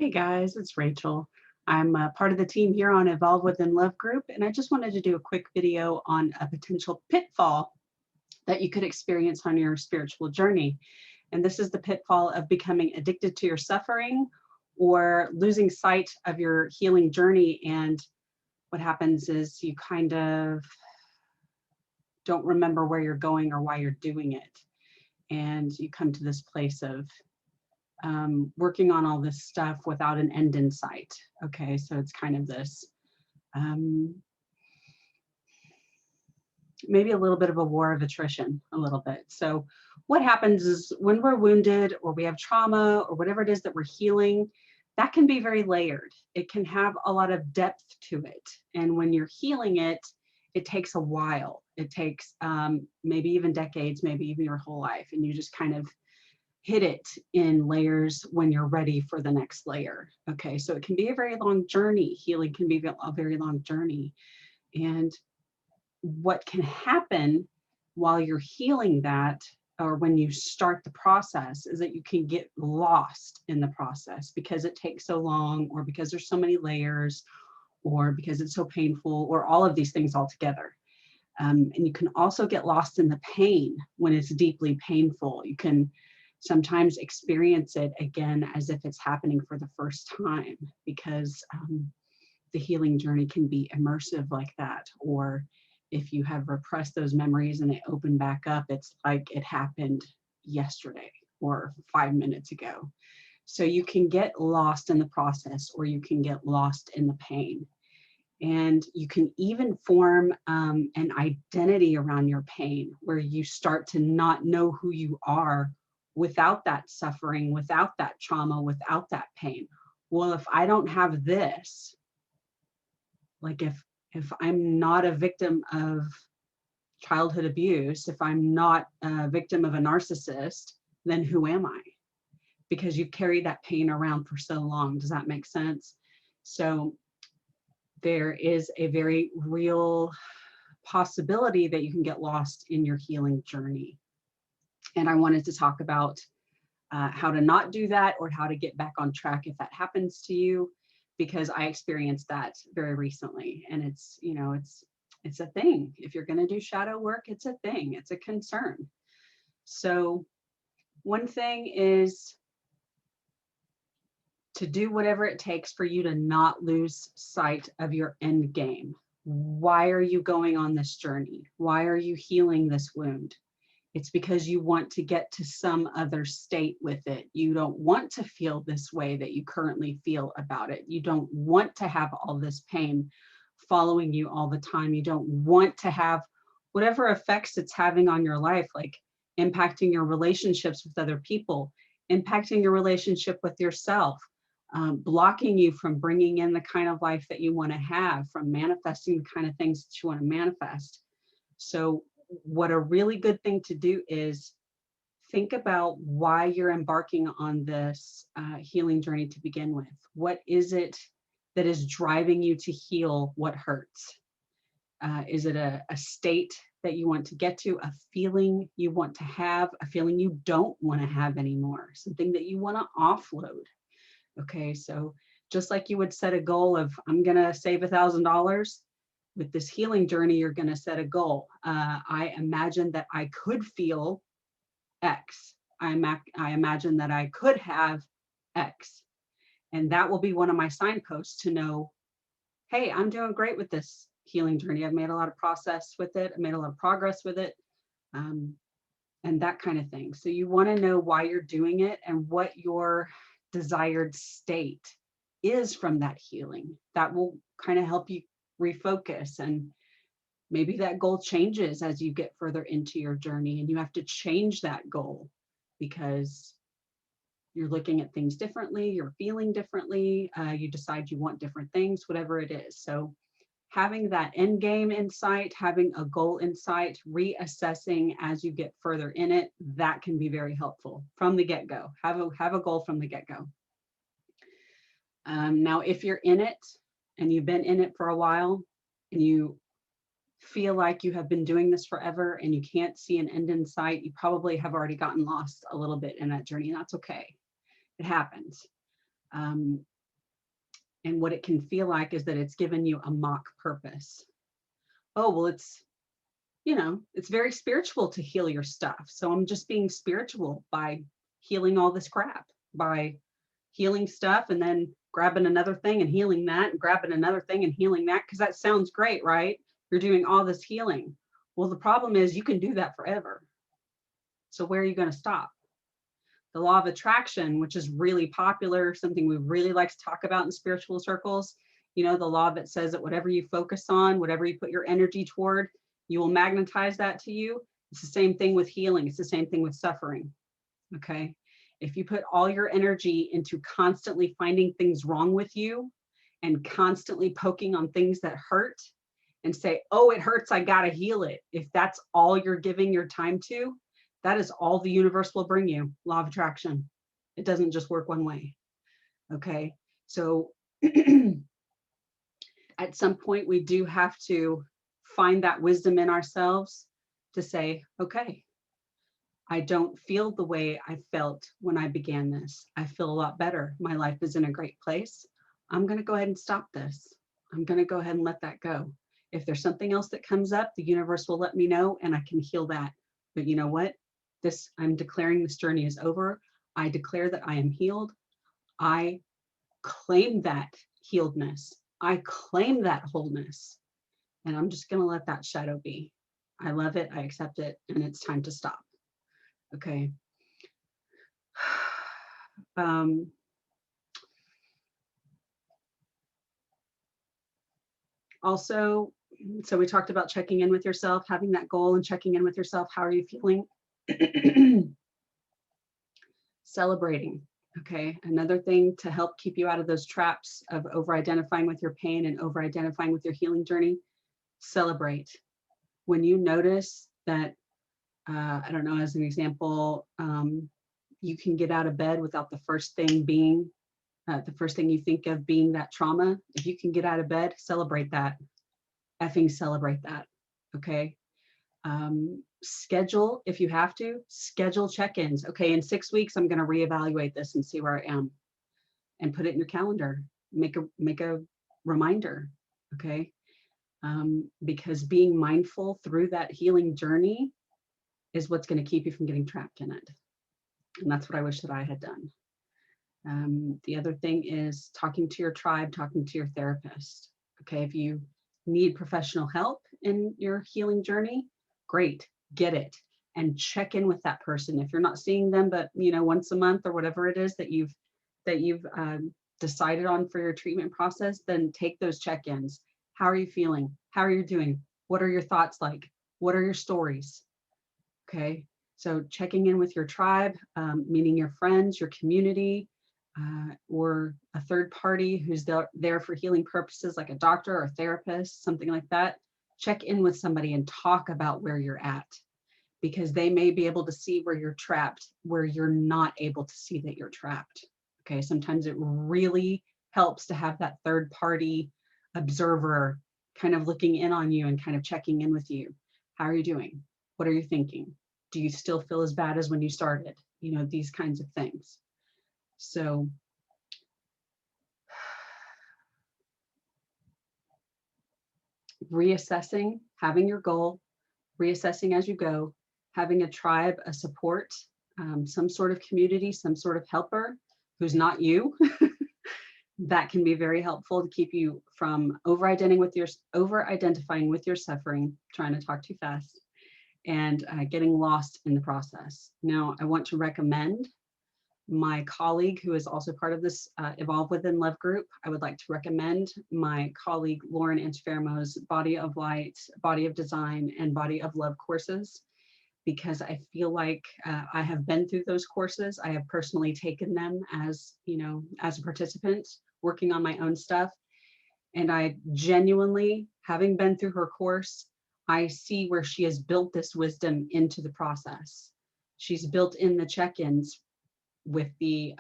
Hey guys, it's Rachel. I'm part of the team here on Evolve Within Love group, and I just wanted to do a quick video on a potential pitfall that you could experience on your spiritual journey. And this is the pitfall of becoming addicted to your suffering or losing sight of your healing journey. And what happens is you kind of don't remember where you're going or why you're doing it. And you come to this place of working on all this stuff without an end in sight. Okay, so it's kind of this um, maybe a little bit of a war of attrition, a little bit. So what happens is when we're wounded or we have trauma or whatever it is that we're healing, that can be very layered. It can have a lot of depth to it. And when you're healing it, it takes a while. It takes maybe even decades, maybe even your whole life. And you just kind of hit it in layers when you're ready for the next layer. Okay, so it can be a very long journey. Healing can be a very long journey. And what can happen while you're healing that, or when you start the process, is that you can get lost in the process because it takes so long, or because there's so many layers, or because it's so painful, or all of these things all together. And you can also get lost in the pain when it's deeply painful. You can sometimes experience it again as if it's happening for the first time, because the healing journey can be immersive like that. Or if you have repressed those memories and they open back up, it's like it happened yesterday or 5 minutes ago. So you can get lost in the process, or you can get lost in the pain. And you can even form an identity around your pain, where you start to not know who you are without that suffering, without that trauma, without that pain. Well, if I don't have this, like if I'm not a victim of childhood abuse, if I'm not a victim of a narcissist, then who am I? Because you've carried that pain around for so long. Does that make sense? So there is a very real possibility that you can get lost in your healing journey. And I wanted to talk about how to not do that, or how to get back on track if that happens to you, because I experienced that very recently. And it's, you know, it's a thing. If you're going to do shadow work, it's a thing, it's a concern. So one thing is to do whatever it takes for you to not lose sight of your end game. Why are you going on this journey? Why are you healing this wound? It's because you want to get to some other state with it. You don't want to feel this way that you currently feel about it. You don't want to have all this pain following you all the time. You don't want to have whatever effects it's having on your life, like impacting your relationships with other people, impacting your relationship with yourself, blocking you from bringing in the kind of life that you want to have, from manifesting the kind of things that you want to manifest. So what a really good thing to do is think about why you're embarking on this healing journey to begin with. What is it that is driving you to heal what hurts? Is it a state that you want to get to, a feeling you want to have, a feeling you don't want to have anymore, something that you want to offload? Okay, so just like you would set a goal of, I'm going to save $1,000, with this healing journey, you're going to set a goal. I imagine that I could feel X. I imagine that I could have X. And that will be one of my signposts to know, hey, I'm doing great with this healing journey. I've made a lot of process with it. I made a lot of progress with it. And that kind of thing. So you want to know why you're doing it and what your desired state is from that healing. That will kind of help you refocus. And maybe that goal changes as you get further into your journey, and you have to change that goal because you're looking at things differently, you're feeling differently, you decide you want different things, whatever it is. So having that end game in sight, having a goal in sight, reassessing as you get further in it, that can be very helpful from the get-go. Have a goal from the get-go. Now, if you're in it and you've been in it for a while and you feel like you have been doing this forever and you can't see an end in sight, you probably have already gotten lost a little bit in that journey, and that's okay. It happens. And what it can feel like is that it's given you a mock purpose. Oh, well, it's, you know, it's very spiritual to heal your stuff. So I'm just being spiritual by healing all this crap, by healing stuff and then grabbing another thing and healing that and grabbing another thing and healing that, because that sounds great, right? You're doing all this healing. Well, the problem is you can do that forever. So where are you going to stop? The law of attraction, which is really popular, something we really like to talk about in spiritual circles, you know, the law that says that whatever you focus on, whatever you put your energy toward, you will magnetize that to you. It's the same thing with healing. It's the same thing with suffering. Okay. If you put all your energy into constantly finding things wrong with you and constantly poking on things that hurt and say, oh, it hurts, I got to heal it. If that's all you're giving your time to, that is all the universe will bring you. Law of attraction. It doesn't just work one way. Okay. So at some point, we do have to find that wisdom in ourselves to say, okay, I don't feel the way I felt when I began this. I feel a lot better. My life is in a great place. I'm going to go ahead and stop this. I'm going to go ahead and let that go. If there's something else that comes up, the universe will let me know and I can heal that. But you know what? I'm declaring this journey is over. I declare that I am healed. I claim that healedness. I claim that wholeness. And I'm just going to let that shadow be. I love it. I accept it. And it's time to stop. Okay. Also, so we talked about checking in with yourself, having that goal and checking in with yourself. How are you feeling? Celebrating. Okay. Another thing to help keep you out of those traps of over-identifying with your pain and over-identifying with your healing journey. Celebrate. When you notice that, I don't know, as an example, you can get out of bed without the first thing you think of being that trauma. If you can get out of bed, celebrate that. Effing celebrate that. Okay. Schedule, if you have to, schedule check-ins. Okay, in 6 weeks, I'm going to reevaluate this and see where I am, and put it in your calendar. Make a reminder. Okay. Because being mindful through that healing journey is what's going to keep you from getting trapped in it. And that's what I wish that I had done. The other thing is talking to your tribe, talking to your therapist. Okay, if you need professional help in your healing journey, great, get it and check in with that person. If you're not seeing them, but you know, once a month or whatever it is that you've decided on for your treatment process, then take those check-ins. How are you feeling? How are you doing? What are your thoughts like? What are your stories? Okay, so checking in with your tribe, meaning your friends, your community, or a third party who's there for healing purposes, like a doctor or a therapist, something like that. Check in with somebody and talk about where you're at, because they may be able to see where you're trapped, where you're not able to see that you're trapped. Okay, sometimes it really helps to have that third party observer kind of looking in on you and kind of checking in with you. How are you doing? What are you thinking? Do you still feel as bad as when you started? You know, these kinds of things. So reassessing, having your goal, reassessing as you go, having a tribe, a support, some sort of community, some sort of helper who's not you. That can be very helpful to keep you from over-identifying with your suffering, trying to talk too fast, and getting lost in the process. Now, I want to recommend my colleague who is also part of this Evolve Within Love group. I would like to recommend my colleague Lauren Antifermo's Body of Light, Body of Design, and Body of Love courses, because I feel like I have been through those courses. I have personally taken them as, you know, as a participant working on my own stuff. And I genuinely, having been through her course, I see where she has built this wisdom into the process. She's built in the check-ins with the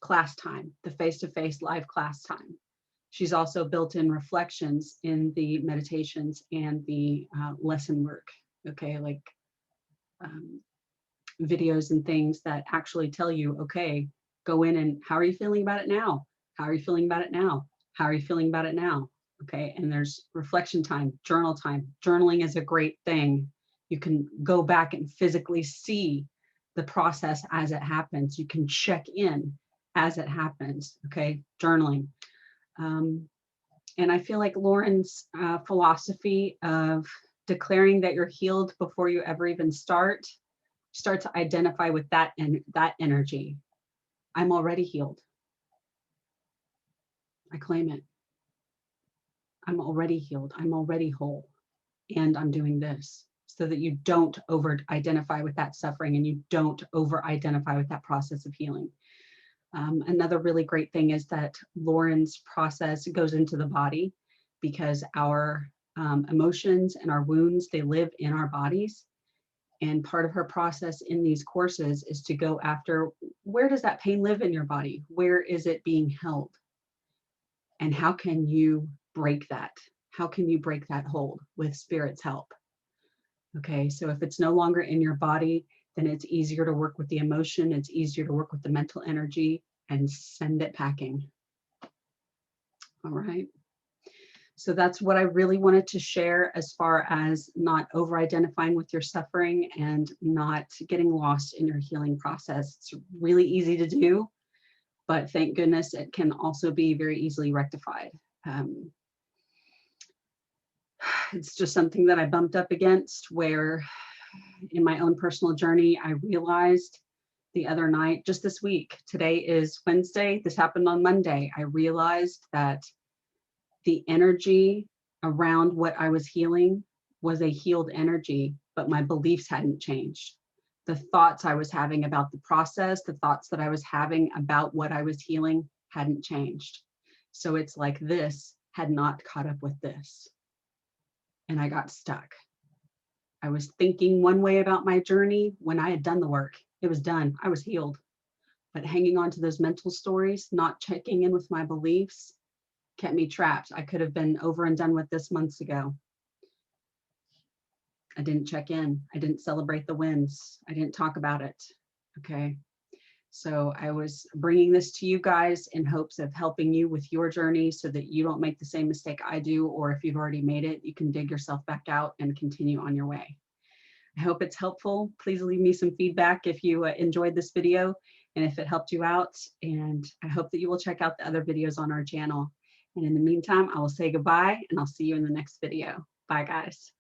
class time, the face-to-face live class time. She's also built in reflections in the meditations and the lesson work. Okay, like videos and things that actually tell you, okay, go in and how are you feeling about it now? How are you feeling about it now? How are you feeling about it now? Okay, and there's reflection time, journal time. Journaling is a great thing. You can go back and physically see the process as it happens. You can check in as it happens, okay? Journaling. And I feel like Lauren's philosophy of declaring that you're healed before you ever even start to identify with that energy. I'm already healed. I claim it. I'm already healed. I'm already whole. And I'm doing this so that you don't over identify with that suffering and you don't over identify with that process of healing. Another really great thing is that Lauren's process goes into the body because our emotions and our wounds, they live in our bodies. And part of her process in these courses is to go after, where does that pain live in your body? Where is it being held? And how can you break that? How can you break that hold with Spirit's help? Okay, so if it's no longer in your body, then it's easier to work with the emotion, it's easier to work with the mental energy and send it packing. All right. So that's what I really wanted to share as far as not over-identifying with your suffering and not getting lost in your healing process. It's really easy to do, but thank goodness it can also be very easily rectified. It's just something that I bumped up against where in my own personal journey, I realized the other night, just this week, today is Wednesday, this happened on Monday, I realized that the energy around what I was healing was a healed energy, but my beliefs hadn't changed. The thoughts I was having about the process, the thoughts that I was having about what I was healing hadn't changed. So it's like this had not caught up with this. And I got stuck. I was thinking one way about my journey when I had done the work. It was done. I was healed. But hanging on to those mental stories, not checking in with my beliefs, kept me trapped. I could have been over and done with this months ago. I didn't check in. I didn't celebrate the wins. I didn't talk about it. Okay. So I was bringing this to you guys in hopes of helping you with your journey so that you don't make the same mistake I do, or if you've already made it, you can dig yourself back out and continue on your way. I hope it's helpful. Please leave me some feedback if you enjoyed this video and if it helped you out. And I hope that you will check out the other videos on our channel. And in the meantime, I will say goodbye and I'll see you in the next video. Bye, guys.